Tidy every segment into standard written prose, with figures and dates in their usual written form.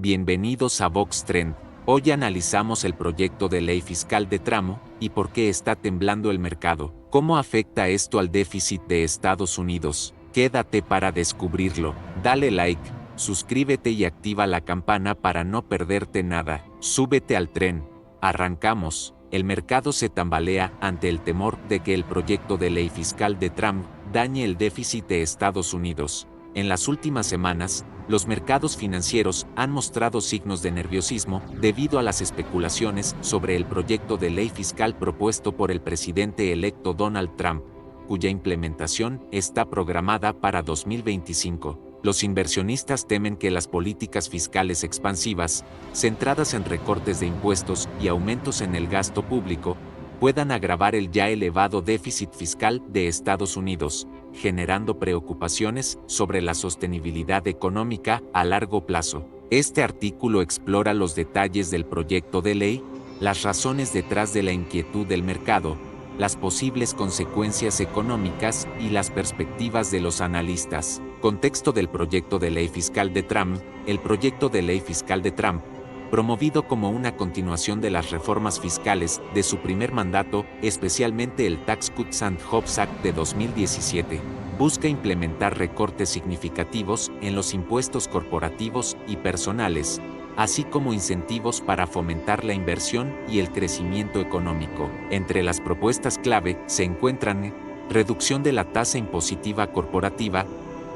Bienvenidos a Vox Trend. Hoy analizamos el proyecto de ley fiscal de tramo y por qué está temblando el mercado. ¿Cómo afecta esto al déficit de Estados Unidos? Quédate para descubrirlo. Dale like, suscríbete y activa la campana para no perderte nada. Súbete al tren. Arrancamos. El mercado se tambalea ante el temor de que el proyecto de ley fiscal de Trump dañe el déficit de Estados Unidos. En las últimas semanas, los mercados financieros han mostrado signos de nerviosismo debido a las especulaciones sobre el proyecto de ley fiscal propuesto por el presidente electo Donald Trump, cuya implementación está programada para 2025. Los inversionistas temen que las políticas fiscales expansivas, centradas en recortes de impuestos y aumentos en el gasto público, puedan agravar el ya elevado déficit fiscal de Estados Unidos, generando preocupaciones sobre la sostenibilidad económica a largo plazo. Este artículo explora los detalles del proyecto de ley, las razones detrás de la inquietud del mercado, las posibles consecuencias económicas y las perspectivas de los analistas. Contexto del proyecto de ley fiscal de Trump. El proyecto de ley fiscal de Trump, promovido como una continuación de las reformas fiscales de su primer mandato, especialmente el Tax Cuts and Jobs Act de 2017, busca implementar recortes significativos en los impuestos corporativos y personales, así como incentivos para fomentar la inversión y el crecimiento económico. Entre las propuestas clave se encuentran: reducción de la tasa impositiva corporativa.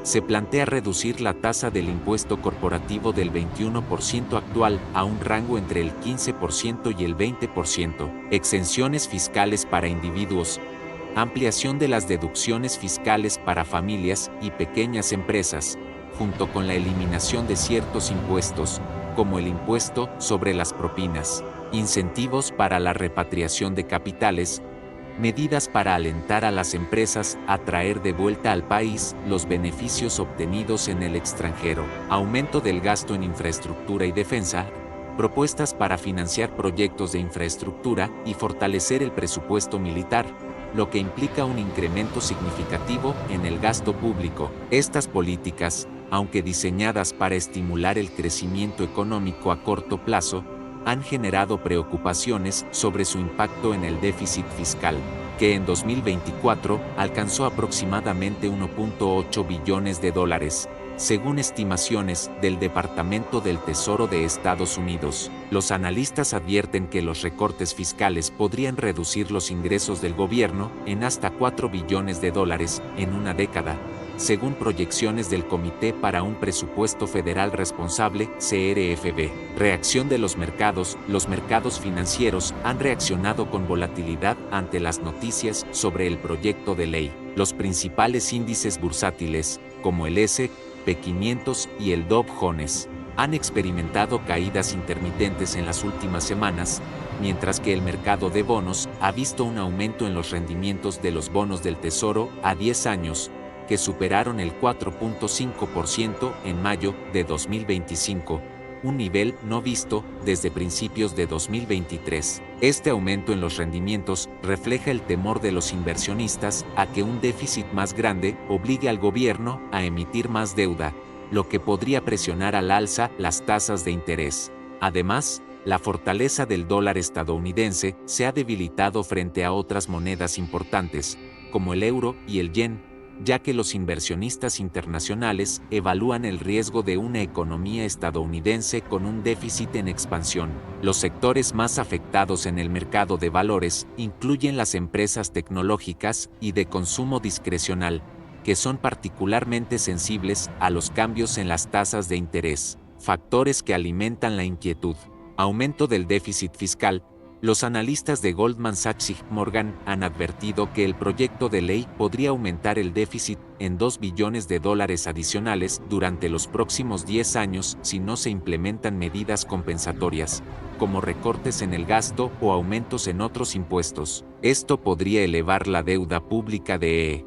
Se plantea reducir la tasa del impuesto corporativo del 21% actual a un rango entre el 15% y el 20%. Exenciones fiscales para individuos. Ampliación de las deducciones fiscales para familias y pequeñas empresas, junto con la eliminación de ciertos impuestos, como el impuesto sobre las propinas. Incentivos para la repatriación de capitales. Medidas para alentar a las empresas a traer de vuelta al país los beneficios obtenidos en el extranjero. Aumento del gasto en infraestructura y defensa. Propuestas para financiar proyectos de infraestructura y fortalecer el presupuesto militar, lo que implica un incremento significativo en el gasto público. Estas políticas, aunque diseñadas para estimular el crecimiento económico a corto plazo, han generado preocupaciones sobre su impacto en el déficit fiscal, que en 2024 alcanzó aproximadamente 1.8 billones de dólares, según estimaciones del Departamento del Tesoro de Estados Unidos. Los analistas advierten que los recortes fiscales podrían reducir los ingresos del gobierno en hasta 4 billones de dólares en una década, según proyecciones del Comité para un Presupuesto Federal Responsable, CRFB. Reacción de los mercados. Los mercados financieros han reaccionado con volatilidad ante las noticias sobre el proyecto de ley. Los principales índices bursátiles, como el S&P 500 y el Dow Jones, han experimentado caídas intermitentes en las últimas semanas, mientras que el mercado de bonos ha visto un aumento en los rendimientos de los bonos del Tesoro a 10 años, que superaron el 4.5% en mayo de 2025, un nivel no visto desde principios de 2023. Este aumento en los rendimientos refleja el temor de los inversionistas a que un déficit más grande obligue al gobierno a emitir más deuda, lo que podría presionar al alza las tasas de interés. Además, la fortaleza del dólar estadounidense se ha debilitado frente a otras monedas importantes, como el euro y el yen, ya que los inversionistas internacionales evalúan el riesgo de una economía estadounidense con un déficit en expansión. Los sectores más afectados en el mercado de valores incluyen las empresas tecnológicas y de consumo discrecional, que son particularmente sensibles a los cambios en las tasas de interés. Factores que alimentan la inquietud. Aumento del déficit fiscal. Los analistas de Goldman Sachs y JP Morgan han advertido que el proyecto de ley podría aumentar el déficit en 2 billones de dólares adicionales durante los próximos 10 años si no se implementan medidas compensatorias, como recortes en el gasto o aumentos en otros impuestos. Esto podría elevar la deuda pública de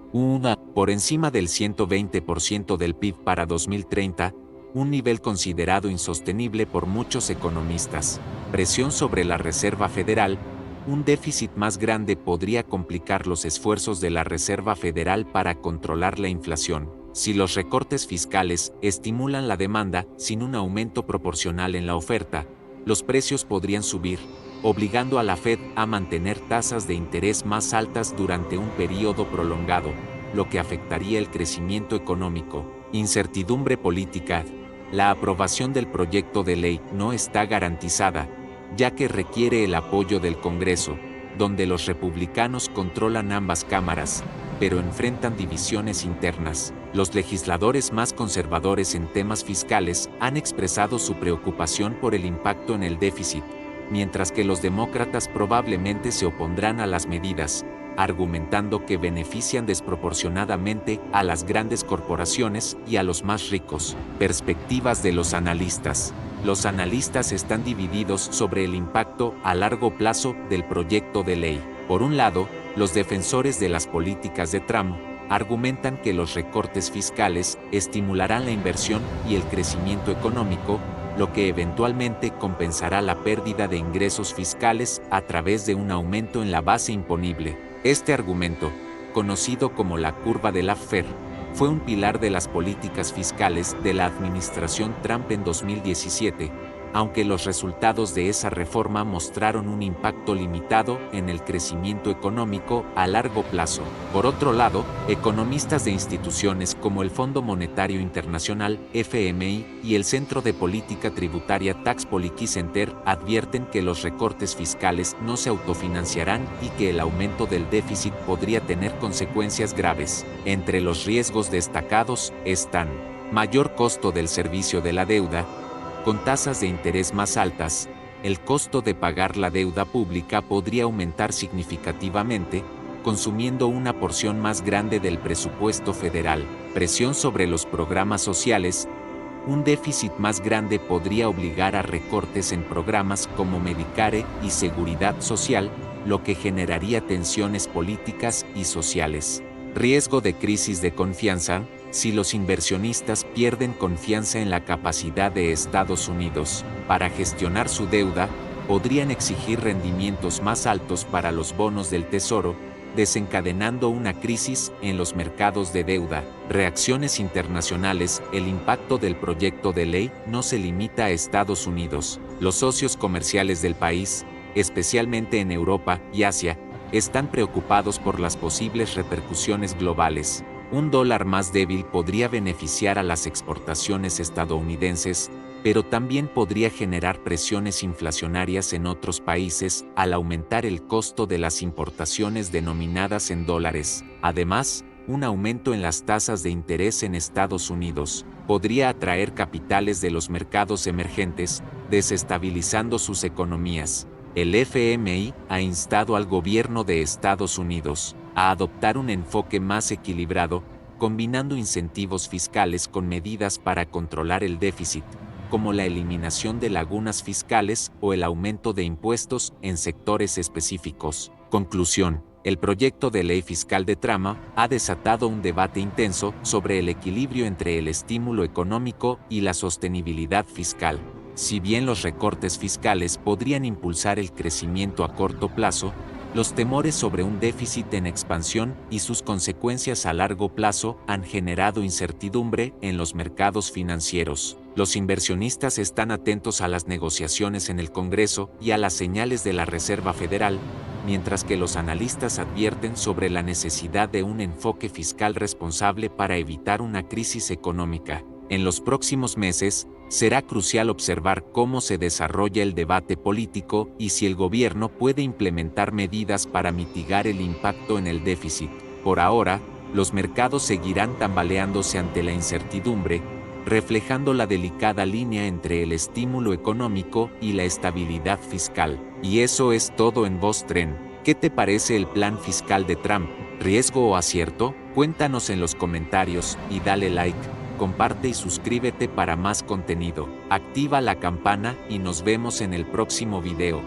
por encima del 120% del PIB para 2030, un nivel considerado insostenible por muchos economistas. Presión sobre la Reserva Federal. Un déficit más grande podría complicar los esfuerzos de la Reserva Federal para controlar la inflación. Si los recortes fiscales estimulan la demanda sin un aumento proporcional en la oferta, los precios podrían subir, obligando a la Fed a mantener tasas de interés más altas durante un periodo prolongado, lo que afectaría el crecimiento económico. Incertidumbre política. La aprobación del proyecto de ley no está garantizada, ya que requiere el apoyo del Congreso, donde los republicanos controlan ambas cámaras, pero enfrentan divisiones internas. Los legisladores más conservadores en temas fiscales han expresado su preocupación por el impacto en el déficit, mientras que los demócratas probablemente se opondrán a las medidas, argumentando que benefician desproporcionadamente a las grandes corporaciones y a los más ricos. Perspectivas de los analistas. Los analistas están divididos sobre el impacto a largo plazo del proyecto de ley. Por un lado, los defensores de las políticas de Trump argumentan que los recortes fiscales estimularán la inversión y el crecimiento económico, lo que eventualmente compensará la pérdida de ingresos fiscales a través de un aumento en la base imponible. Este argumento, conocido como la curva de Laffer, fue un pilar de las políticas fiscales de la administración Trump en 2017, aunque los resultados de esa reforma mostraron un impacto limitado en el crecimiento económico a largo plazo. Por otro lado, economistas de instituciones como el Fondo Monetario Internacional, FMI, y el Centro de Política Tributaria Tax Policy Center advierten que los recortes fiscales no se autofinanciarán y que el aumento del déficit podría tener consecuencias graves. Entre los riesgos destacados están mayor costo del servicio de la deuda. Con tasas de interés más altas, el costo de pagar la deuda pública podría aumentar significativamente, consumiendo una porción más grande del presupuesto federal. Presión sobre los programas sociales. Un déficit más grande podría obligar a recortes en programas como Medicare y Seguridad Social, lo que generaría tensiones políticas y sociales. Riesgo de crisis de confianza. Si los inversionistas pierden confianza en la capacidad de Estados Unidos para gestionar su deuda, podrían exigir rendimientos más altos para los bonos del Tesoro, desencadenando una crisis en los mercados de deuda. Reacciones internacionales. El impacto del proyecto de ley no se limita a Estados Unidos. Los socios comerciales del país, especialmente en Europa y Asia, están preocupados por las posibles repercusiones globales. Un dólar más débil podría beneficiar a las exportaciones estadounidenses, pero también podría generar presiones inflacionarias en otros países al aumentar el costo de las importaciones denominadas en dólares. Además, un aumento en las tasas de interés en Estados Unidos podría atraer capitales de los mercados emergentes, desestabilizando sus economías. El FMI ha instado al gobierno de Estados Unidos a adoptar un enfoque más equilibrado, combinando incentivos fiscales con medidas para controlar el déficit, como la eliminación de lagunas fiscales o el aumento de impuestos en sectores específicos. Conclusión. El proyecto de ley fiscal de Trump ha desatado un debate intenso sobre el equilibrio entre el estímulo económico y la sostenibilidad fiscal. Si bien los recortes fiscales podrían impulsar el crecimiento a corto plazo, los temores sobre un déficit en expansión y sus consecuencias a largo plazo han generado incertidumbre en los mercados financieros. Los inversionistas están atentos a las negociaciones en el Congreso y a las señales de la Reserva Federal, mientras que los analistas advierten sobre la necesidad de un enfoque fiscal responsable para evitar una crisis económica. En los próximos meses, será crucial observar cómo se desarrolla el debate político y si el gobierno puede implementar medidas para mitigar el impacto en el déficit. Por ahora, los mercados seguirán tambaleándose ante la incertidumbre, reflejando la delicada línea entre el estímulo económico y la estabilidad fiscal. Y eso es todo en Voz Tren. ¿Qué te parece el plan fiscal de Trump? ¿Riesgo o acierto? Cuéntanos en los comentarios y dale like. Comparte y suscríbete para más contenido. Activa la campana y nos vemos en el próximo video.